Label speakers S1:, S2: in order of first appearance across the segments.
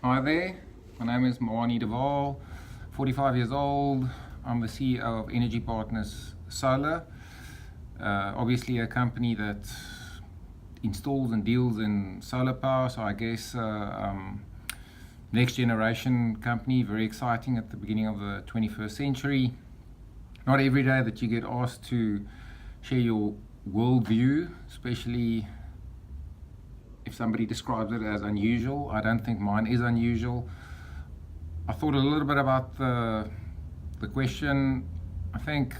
S1: Hi there, my name is Moani Deval, 45 years old. I'm the CEO of Energy Partners Solar, obviously a company that installs and deals in solar power, so I guess next generation company, very exciting at the beginning of the 21st century. Not every day that you get asked to share your worldview, especially if somebody describes it as unusual. I don't think mine is unusual. I thought a little bit about the question. I think,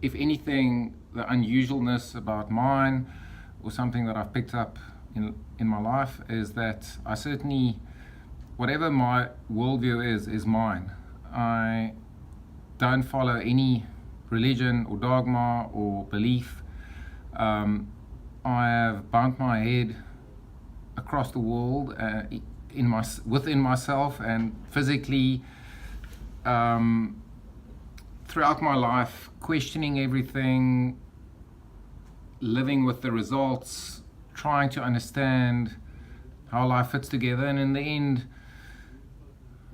S1: if anything, the unusualness about mine, or something that I've picked up in my life, is that I certainly, whatever my worldview is mine. I don't follow any religion or dogma or belief. I have bumped my head across the world within myself and physically throughout my life, questioning everything, living with the results, trying to understand how life fits together. And in the end,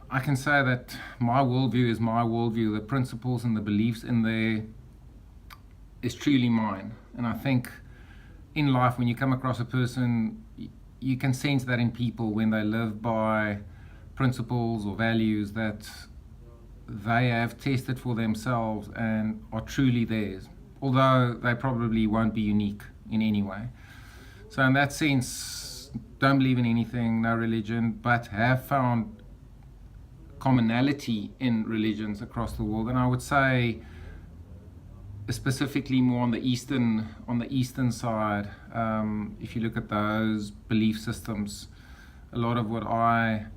S1: I can say that my worldview is my worldview. The principles and the beliefs in there is truly mine. And I think in life, when you come across a person, you can sense that in people when they live by principles or values that they have tested for themselves and are truly theirs, although they probably won't be unique in any way. So in that sense, don't believe in anything, no religion, but have found commonality in religions across the world. And I would say specifically more on the eastern side, if you look at those belief systems, a lot of what I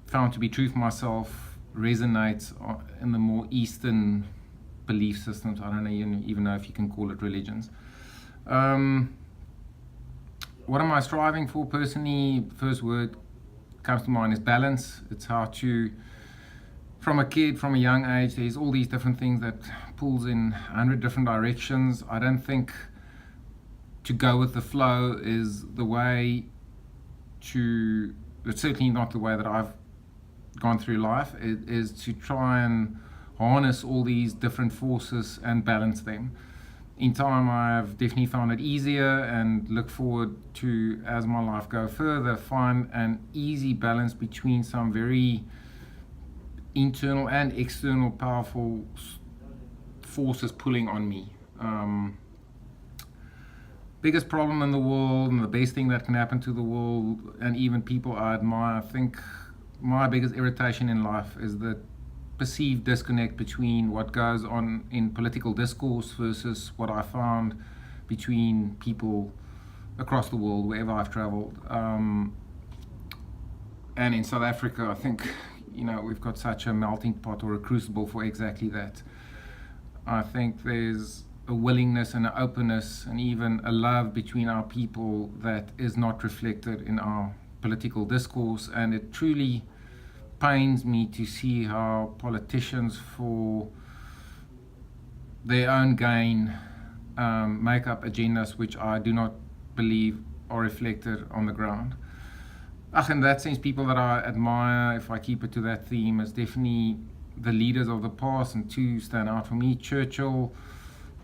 S1: found to be true for myself resonates in the more eastern belief systems. I don't even know if you can call it religions. What am I striving for personally? The first word comes to mind is balance. It's how to, from a young age, there's all these different things that pulls in 100 different directions. I don't think to go with the flow is the way to, it's certainly not the way that I've gone through life. It is to try and harness all these different forces and balance them. In time, I've definitely found it easier, and look forward to, as my life goes further, find an easy balance between some very internal and external powerful forces pulling on me. Biggest problem in the world, and the best thing that can happen to the world and even people I admire, I think my biggest irritation in life is the perceived disconnect between what goes on in political discourse versus what I found between people across the world, wherever I've traveled. And in South Africa, I think, we've got such a melting pot, or a crucible, for exactly that. I think there's a willingness and an openness and even a love between our people that is not reflected in our political discourse, and it truly pains me to see how politicians, for their own gain, make up agendas which I do not believe are reflected on the ground. In that sense, people that I admire, if I keep it to that theme, is definitely the leaders of the past, and two stand out for me: Churchill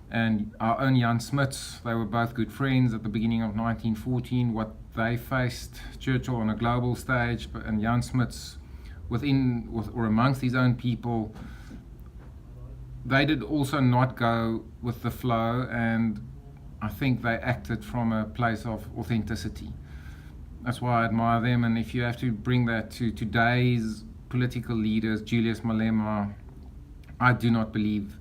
S1: and our own Jan Smuts. They were both good friends at the beginning of 1914. What they faced, Churchill on a global stage, and Jan Smuts amongst his own people, they did also not go with the flow, and I think they acted from a place of authenticity. That's why I admire them. And if you have to bring that to today's political leaders, Julius Malema, I do not believe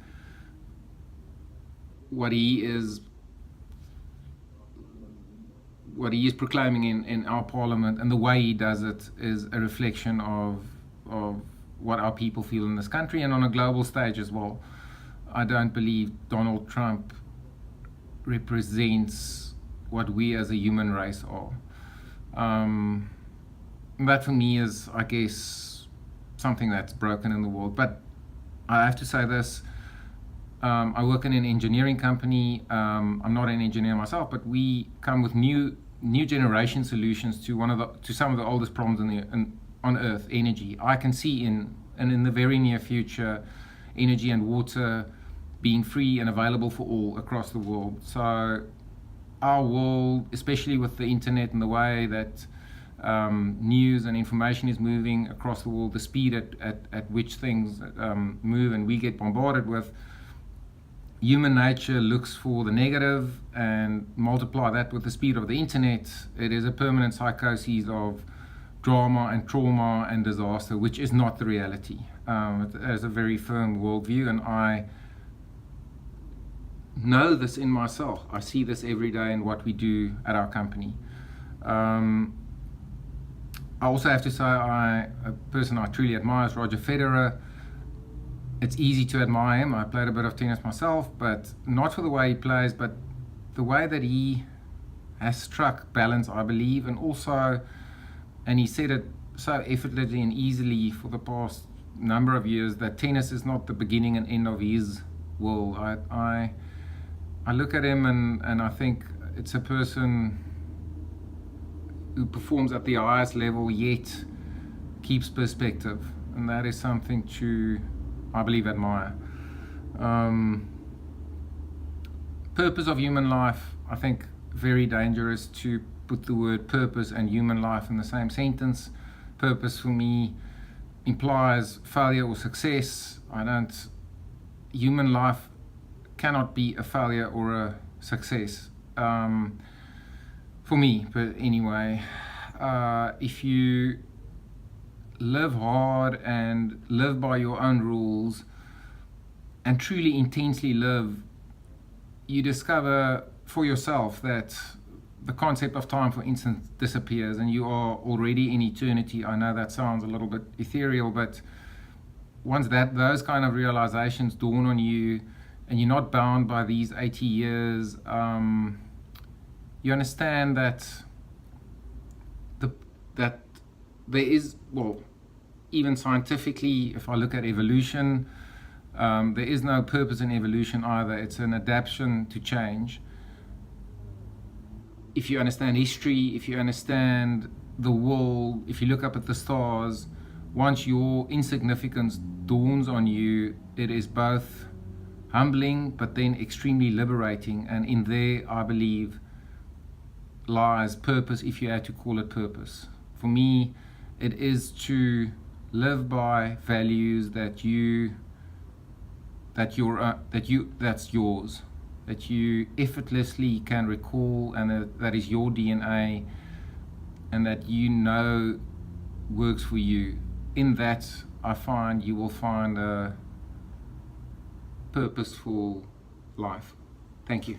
S1: what he is proclaiming in our parliament, and the way he does it, is a reflection of what our people feel in this country and on a global stage as well. I don't believe Donald Trump represents what we as a human race are. That for me is, I guess, something that's broken in the world. But I have to say this, I work in an engineering company. I'm not an engineer myself, but we come with new new generation solutions to some of the oldest problems on Earth, energy. I can see in the very near future, energy and water being free and available for all across the world. So our world, especially with the internet and the way that news and information is moving across the world, the speed at which things move and we get bombarded with, human nature looks for the negative and multiply that with the speed of the internet. It is a permanent psychosis of drama and trauma and disaster, which is not the reality. It has a very firm worldview, and I know this in myself. I see this every day in what we do at our company. I also have to say, a person I truly admire is Roger Federer. It's easy to admire him. I played a bit of tennis myself, but not for the way he plays, but the way that he has struck balance, I believe, and also, and he said it so effortlessly and easily for the past number of years, that tennis is not the beginning and end of his world. I look at him and I think it's a person who performs at the highest level yet keeps perspective, and that is something to, I believe, admire. Purpose of human life, I think very dangerous to put the word purpose and human life in the same sentence. Purpose for me implies failure or success. Human life cannot be a failure or a success. For me, but anyway, if you live hard and live by your own rules and truly intensely live, you discover for yourself that the concept of time, for instance, disappears and you are already in eternity. I know that sounds a little bit ethereal, but once those kind of realizations dawn on you and you're not bound by these 80 years, you understand that that there is, well, even scientifically, if I look at evolution, there is no purpose in evolution either. It's an adaptation to change. If you understand history, if you understand the world, if you look up at the stars, once your insignificance dawns on you, it is both humbling but then extremely liberating. And in there, I believe, lies purpose, if you had to call it purpose. For me, it is to live by values that's yours, that you effortlessly can recall, and that is your DNA, and that you know works for you. In that, I find you will find a purposeful life. Thank you.